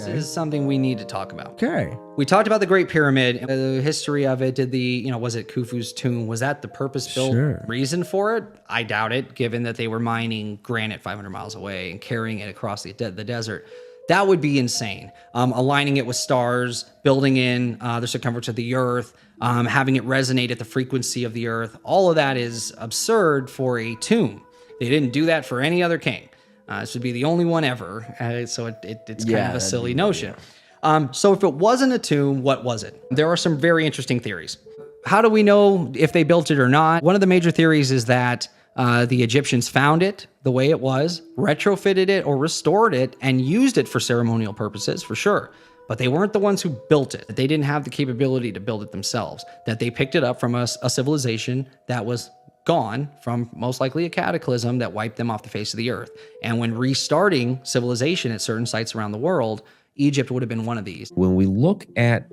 is something we need to talk about. Okay. We talked about the Great Pyramid, the history of it. Was it Khufu's tomb? Was that the purpose-built reason for it? I doubt it, given that they were mining granite 500 miles away and carrying it across the desert. That would be insane. Aligning it with stars, building in the circumference of the earth, having it resonate at the frequency of the earth. All of that is absurd for a tomb. They didn't do that for any other king. This would be the only one ever. So it's kind of a silly notion. So if it wasn't a tomb, what was it? There are some very interesting theories. How do we know if they built it or not? One of the major theories is that the Egyptians found it the way it was, retrofitted it or restored it, and used it for ceremonial purposes, for sure. But they weren't the ones who built it. They didn't have the capability to build it themselves. That they picked it up from a civilization that was gone from most likely a cataclysm that wiped them off the face of the earth. And when restarting civilization at certain sites around the world, Egypt would have been one of these. When we look at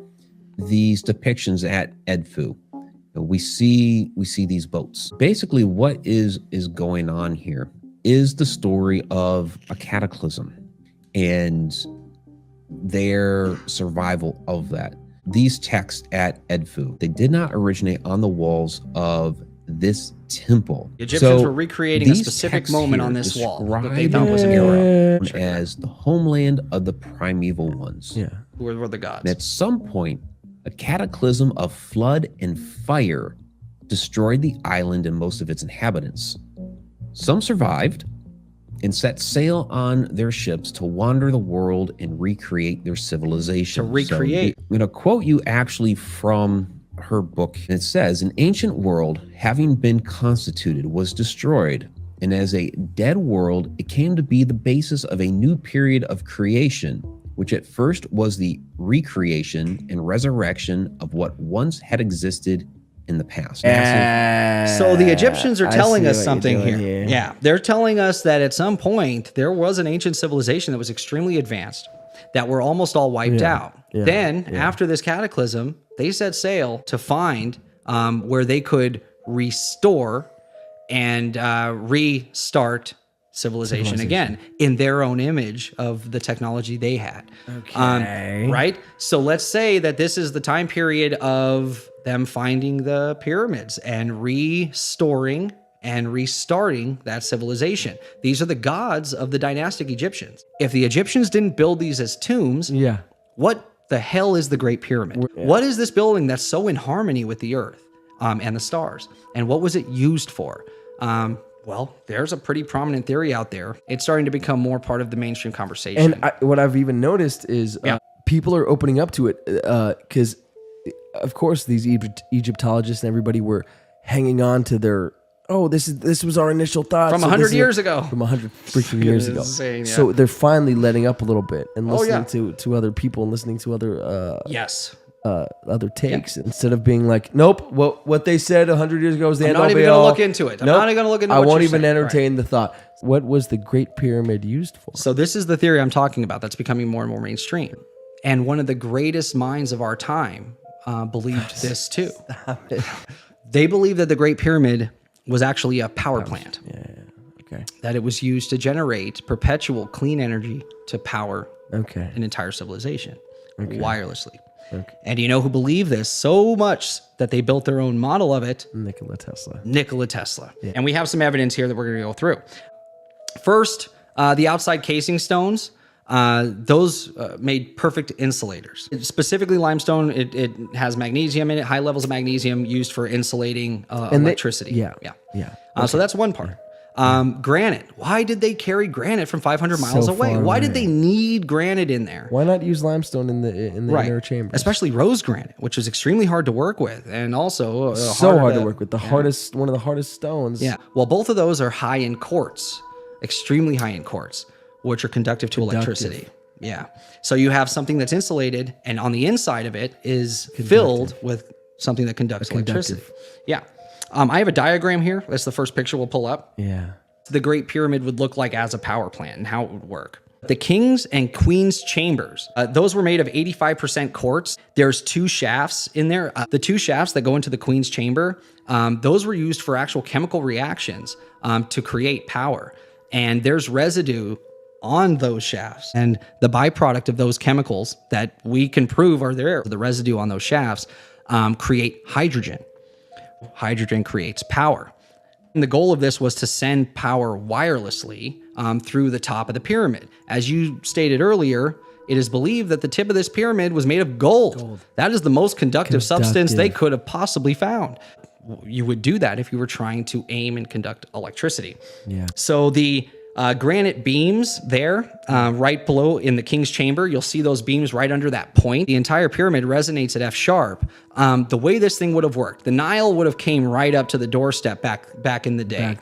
these depictions at Edfu, we see these boats. Basically, what is going on here is the story of a cataclysm and their survival of that. These texts at Edfu, they did not originate on the walls of this temple. The Egyptians were recreating a specific moment on this wall that they thought was an era. As the homeland of the primeval ones. Yeah. Who were the gods. And at some point, a cataclysm of flood and fire destroyed the island and most of its inhabitants. Some survived and set sail on their ships to wander the world and recreate their civilization. To recreate. So I'm going to quote you actually from her book. It says, an ancient world, having been constituted, was destroyed, and as a dead world, it came to be the basis of a new period of creation, which at first was the recreation and resurrection of what once had existed in the past. So the Egyptians are telling us something here. Yeah, they're telling us that at some point there was an ancient civilization that was extremely advanced, that were almost all wiped out. Then, after this cataclysm, they set sail to find where they could restore and restart civilization again in their own image of the technology they had. Okay. Right? So let's say that this is the time period of them finding the pyramids and restoring and restarting that civilization. These are the gods of the dynastic Egyptians. If the Egyptians didn't build these as tombs, what the hell is the Great Pyramid? What is this building that's so in harmony with the earth and the stars? And what was it used for? Well, there's a pretty prominent theory out there. It's starting to become more part of the mainstream conversation. And what I've even noticed is people are opening up to it because, of course, these Egyptologists and everybody were hanging on to their, this was our initial thoughts. From 100 years ago. From 100 freaking years ago. Insane, So they're finally letting up a little bit and listening to other people and listening to other other takes instead of being like, nope, what they said 100 years ago is the end all be all. I'm not even going to look into it. I'm not even going to look into it. I won't even entertain the thought. What was the Great Pyramid used for? So this is the theory I'm talking about that's becoming more and more mainstream. And one of the greatest minds of our time believed this too. They believed that the Great Pyramid was actually a power plant. Okay. That it was used to generate perpetual clean energy to power an entire civilization wirelessly. Okay. And you know who believed this so much that they built their own model of it? Nikola Tesla. Yeah. And we have some evidence here that we're going to go through. First, the outside casing stones, those made perfect insulators. Specifically limestone, it has magnesium in it, high levels of magnesium used for insulating electricity. So that's one part. Granite. Why did they carry granite from 500 miles away? Why did they need granite in there? Why not use limestone in the inner chamber? Especially rose granite, which is extremely hard to work with, and also hard to work with. One of the hardest stones. Yeah. Well, both of those are high in quartz, extremely high in quartz, which are conductive to electricity. Yeah. So you have something that's insulated, and on the inside of it is filled with something that conducts electricity. Yeah. I have a diagram here. That's the first picture we'll pull up. Yeah. The Great Pyramid would look like as a power plant and how it would work. The king's and queen's chambers, those were made of 85% quartz. There's two shafts in there. The two shafts that go into the queen's chamber, those were used for actual chemical reactions to create power. And there's residue on those shafts. And the byproduct of those chemicals that we can prove are there, the residue on those shafts, create hydrogen. Hydrogen creates power. And the goal of this was to send power wirelessly through the top of the pyramid. As you stated earlier, it is believed that the tip of this pyramid was made of gold. That is the most conductive substance they could have possibly found. You would do that if you were trying to aim and conduct electricity. Yeah. So the granite beams there, right below in the king's chamber, you'll see those beams right under that point. The entire pyramid resonates at F sharp. The way this thing would have worked, the Nile would have came right up to the doorstep back in the day,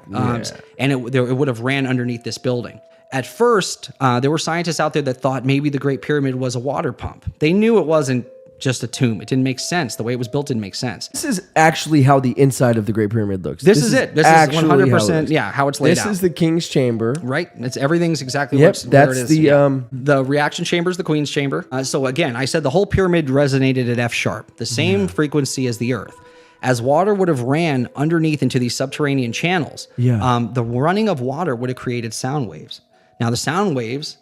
and it would have ran underneath this building. At first, there were scientists out there that thought maybe the Great Pyramid was a water pump. They knew it wasn't just a tomb. It didn't make sense. The way it was built didn't make sense. This is actually how the inside of the Great Pyramid looks. This is it. This is 100%, how it's laid out. This is the king's chamber. Right? Everything's exactly that's where it is. The reaction chamber is the queen's chamber. So again, I said the whole pyramid resonated at F sharp, the same frequency as the earth. As water would have ran underneath into these subterranean channels, the running of water would have created sound waves. Now the sound waves,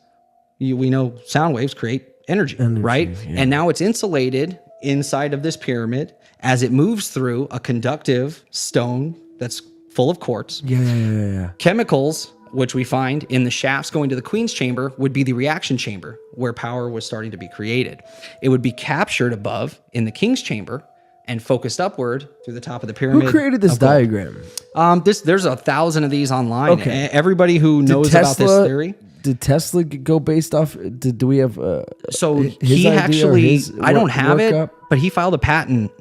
we know sound waves create energy, right? Yeah. And now it's insulated inside of this pyramid as it moves through a conductive stone that's full of quartz. Chemicals, which we find in the shafts going to the queen's chamber, would be the reaction chamber where power was starting to be created. It would be captured above in the king's chamber and focused upward through the top of the pyramid. Who created this diagram? There's 1,000 of these online. Okay. Everybody who knows about this theory. Did Tesla go based off? Do we have? So he actually, I don't have it, but he filed a patent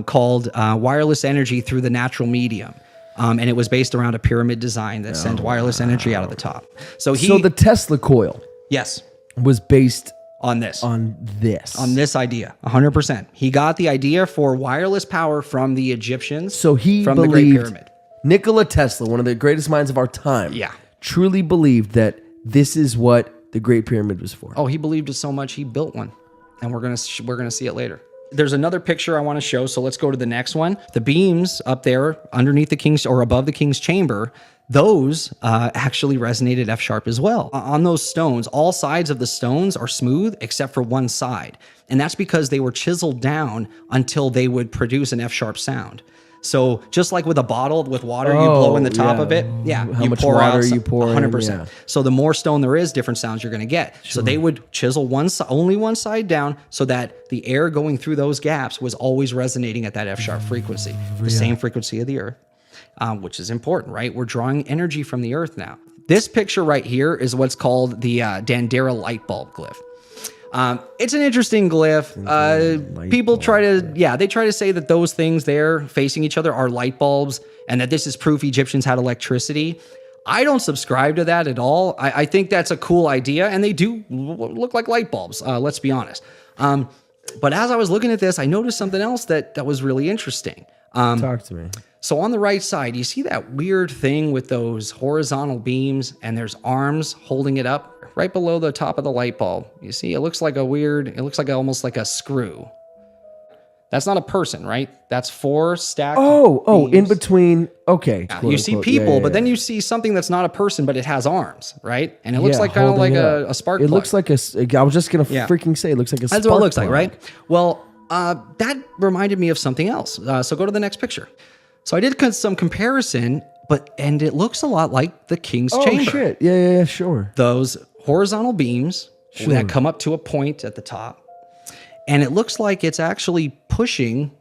called wireless energy through the natural medium. And it was based around a pyramid design that sent wireless energy out of the top. So the Tesla coil, yes, was based on this idea, 100%. He got the idea for wireless power from the Egyptians. So he from believed, the Great Pyramid. Nikola Tesla, one of the greatest minds of our time, truly believed that this is what the Great Pyramid was for. Oh, he believed it so much he built one, and we're gonna see it later. There's another picture I want to show, so let's go to the next one. The beams up there underneath the king's or above the king's chamber, those actually resonated F sharp as well. On those stones, all sides of the stones are smooth except for one side, and that's because they were chiseled down until they would produce an F sharp sound. So just like with a bottle with water, you blow in the top of it. Yeah, how much water you pour 100%. In, So the more stone there is, different sounds you're going to get. So they would chisel only one side down so that the air going through those gaps was always resonating at that F sharp frequency, the same frequency of the earth, which is important, right? We're drawing energy from the earth now. This picture right here is what's called the Dandara light bulb glyph. It's an interesting glyph. People try to say that those things there facing each other are light bulbs and that this is proof Egyptians had electricity. I don't subscribe to that at all. I think that's a cool idea, and they do look like light bulbs, let's be honest. But as I was looking at this, I noticed something else that was really interesting. Talk to me. So on the right side, you see that weird thing with those horizontal beams and there's arms holding it up right below the top of the light bulb. You see, it looks like almost like a screw. That's not a person, right? That's 4 stacked beams. In between. Okay. Yeah, you see people, but then you see something that's not a person, but it has arms, right? And it looks like kind of like a spark plug. It looks like I was just going to freaking say, it looks like a spark plug. That's what it looks like, right? Well, that reminded me of something else. So go to the next picture. So I did some comparison, and it looks a lot like the king's chamber. Oh, shit. Yeah, sure. Those horizontal beams that come up to a point at the top. And it looks like it's actually pushing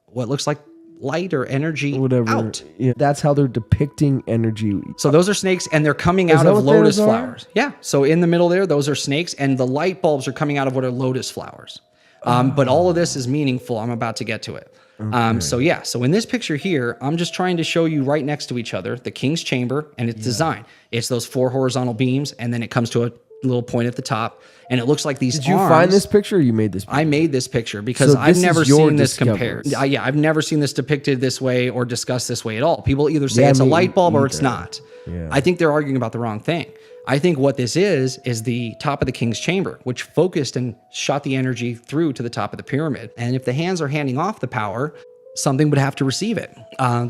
what looks like light or energy out. Yeah, that's how they're depicting energy. So those are snakes, and they're coming out of lotus flowers. Yeah. So in the middle there, those are snakes, and the light bulbs are coming out of what are lotus flowers. But all of this is meaningful. I'm about to get to it. Okay. So in this picture here, I'm just trying to show you right next to each other, the king's chamber and its design. It's those 4 horizontal beams, and then it comes to a little point at the top, and it looks like these arms. Did you find this picture or you made this picture? I made this picture because I've never seen this compared. I've never seen this depicted this way or discussed this way at all. People either say it's a light bulb or it's not. Yeah. I think they're arguing about the wrong thing. I think what this is the top of the king's chamber, which focused and shot the energy through to the top of the pyramid. And if the hands are handing off the power, something would have to receive it.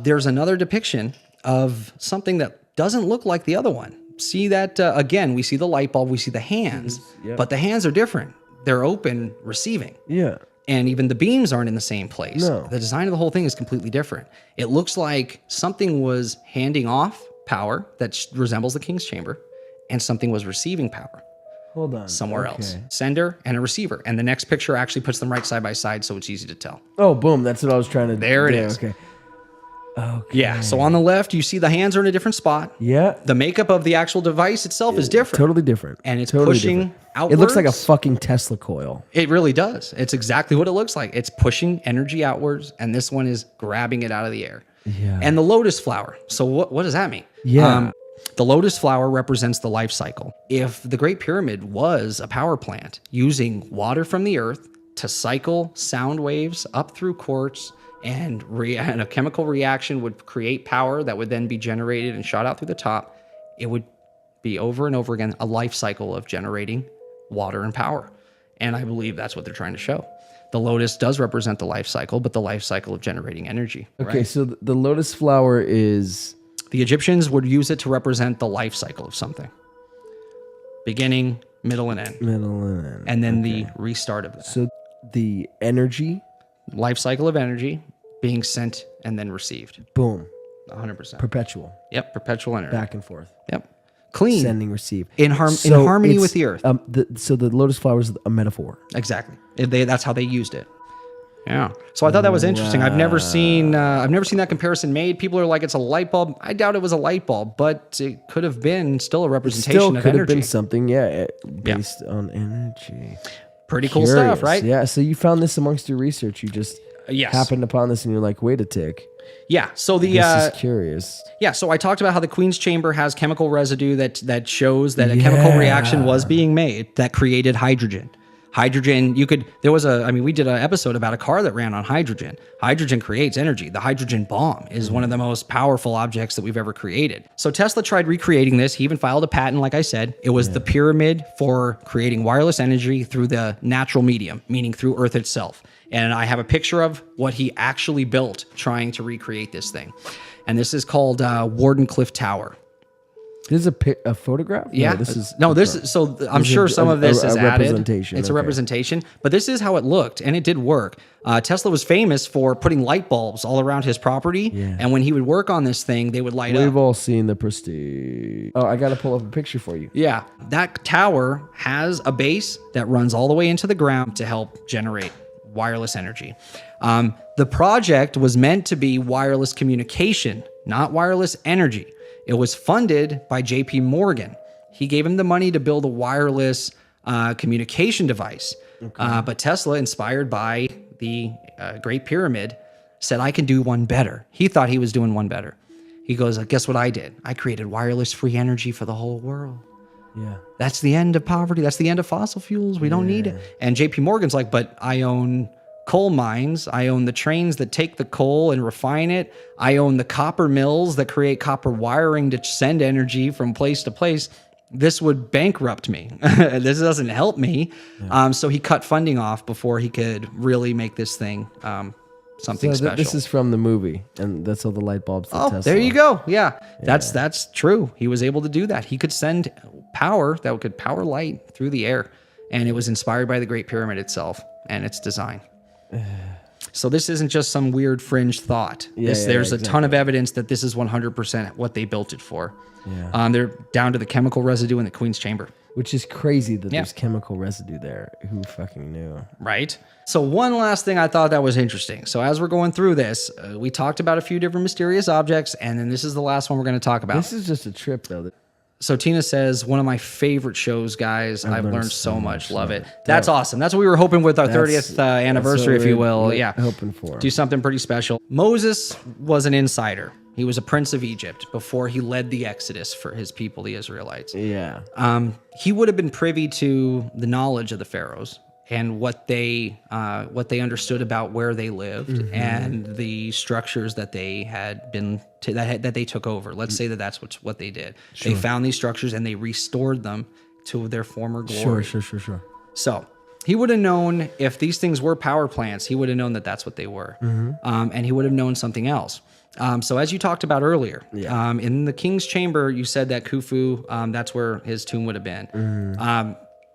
There's another depiction of something that doesn't look like the other one. see that again. We see the light bulb, we see the hands, but the hands are different. They're open, receiving. Yeah. And even the beams aren't in the same place. No. The design of the whole thing is completely different. It looks like something was handing off power that resembles the king's chamber, and something was receiving power. Hold on. Somewhere else. Sender and a receiver. And the next picture actually puts them right side by side, so it's easy to tell. Oh, boom. That's what I was trying to do. There it is. Okay. Yeah. So on the left, you see the hands are in a different spot. Yeah. The makeup of the actual device itself is different. Totally different. And it's totally pushing different. outwards. It looks like a fucking Tesla coil. It really does. It's exactly what it looks like. It's pushing energy outwards, and this one is grabbing it out of the air. Yeah. And the lotus flower. So what does that mean? Yeah. The lotus flower represents the life cycle. If the Great Pyramid was a power plant using water from the earth to cycle sound waves up through quartz, and a chemical reaction would create power that would then be generated and shot out through the top, it would be over and over again a life cycle of generating water and power. And I believe that's what they're trying to show. The lotus does represent the life cycle, but the life cycle of generating energy. Okay, right? so the lotus flower is... The Egyptians would use it to represent the life cycle of something. Beginning, middle, and end. Middle and end. And then the restart of that. So the energy... Life cycle of energy being sent and then received. Boom. 100%. Perpetual. Yep, perpetual energy. Back and forth. Yep. Clean. Sending, receive. In harmony with the earth. So the lotus flower is a metaphor. Exactly. That's how they used it. Yeah. So I thought that was interesting. I've never seen that comparison made. People are like, it's a light bulb. I doubt it was a light bulb, but it could have been still a representation of energy. Still could have been something, based on energy. Pretty cool stuff, right? Yeah. So you found this amongst your research. You just Yes. happened upon this, and you're like, wait a tick. Yeah. So This is curious. Yeah, so I talked about how the Queen's Chamber has chemical residue that shows that a chemical reaction was being made that created hydrogen. Hydrogen, we did an episode about a car that ran on hydrogen. Hydrogen creates energy. The hydrogen bomb is one of the most powerful objects that we've ever created. So Tesla tried recreating this. He even filed a patent, like I said. It was the pyramid for creating wireless energy through the natural medium, meaning through Earth itself. And I have a picture of what he actually built trying to recreate this thing. And this is called Wardencliffe Tower. This is a photograph? Yeah. I'm sure some of this is added. Representation. It's a representation, but this is how it looked, and it did work. Tesla was famous for putting light bulbs all around his property, and when he would work on this thing, they would light up. We've all seen the Prestige. Oh, I got to pull up a picture for you. Yeah. That tower has a base that runs all the way into the ground to help generate wireless energy. The project was meant to be wireless communication, not wireless energy. It was funded by JP Morgan. He gave him the money to build a wireless communication device. But Tesla, inspired by the Great Pyramid, said, I can do one better. He thought he was doing one better. He goes, guess what I did? I created wireless free energy for the whole world. Yeah. That's the end of poverty. That's the end of fossil fuels. We don't need it. And JP Morgan's like, but I own coal mines. I own the trains that take the coal and refine it. I own the copper mills that create copper wiring to send energy from place to place. This would bankrupt me. This doesn't help me. Yeah. So he cut funding off before he could really make this thing something special. This is from the movie, and that's all the light bulbs. Tesla. There you go. Yeah, that's true. He was able to do that. He could send power that could power light through the air, and it was inspired by the Great Pyramid itself and its design. So this isn't just some weird fringe thought. There's a ton of evidence that this is 100% what they built it for. Yeah. They're down to the chemical residue in the Queen's Chamber. Which is crazy that there's chemical residue there. Who fucking knew? Right? So one last thing I thought that was interesting. So as we're going through this, we talked about a few different mysterious objects, and then this is the last one we're going to talk about. This is just a trip, though. So Tina says, one of my favorite shows, guys. I've learned so much. Love it. That's awesome. That's what we were hoping with our 30th anniversary, if you will. Yeah. Hoping for. Do something pretty special. Moses was an insider. He was a prince of Egypt before he led the Exodus for his people, the Israelites. Yeah. He would have been privy to the knowledge of the pharaohs and what they understood about where they lived and the structures that they had been that they took over. Let's say that's what they did. Sure. They found these structures and they restored them to their former glory. Sure. So he would have known if these things were power plants. He would have known that that's what they were, and he would have known something else. So as you talked about earlier, Yeah. in the king's chamber, you said that Khufu, that's where his tomb would have been.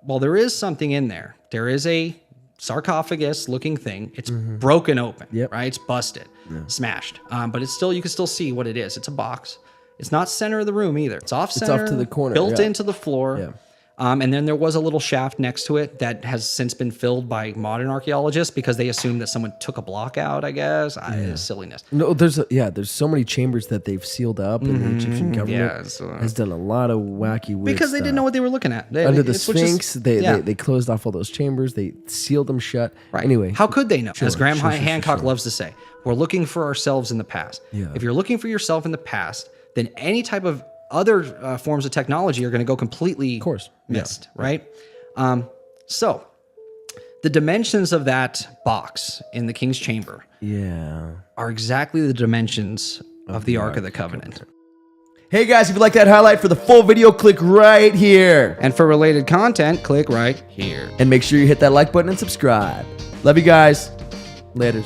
Well, there is something in there. There is a sarcophagus looking thing. It's broken open, right? It's busted, smashed. But it's still, you can still see what it is. It's a box. It's not center of the room either. It's off center. It's off to the corner. Built into the floor. Yeah. And then there was a little shaft next to it that has since been filled by modern archaeologists because they assumed that someone took a block out, I guess. Silliness. No, there's so many chambers that they've sealed up, and the Egyptian government has done a lot of wacky weird because they didn't know what they were looking at. Under the Sphinx, they closed off all those chambers. They sealed them shut. Right. Anyway, how could they know? As Graham Hancock loves to say, we're looking for ourselves in the past. Yeah. If you're looking for yourself in the past, then any type of other forms of technology are going to go completely missed, right? So the dimensions of that box in the king's chamber are exactly the dimensions of the Ark of the Covenant. Hey guys, if you like that highlight for the full video, click right here. And for related content, click right here. And make sure you hit that like button and subscribe. Love you guys. Laters.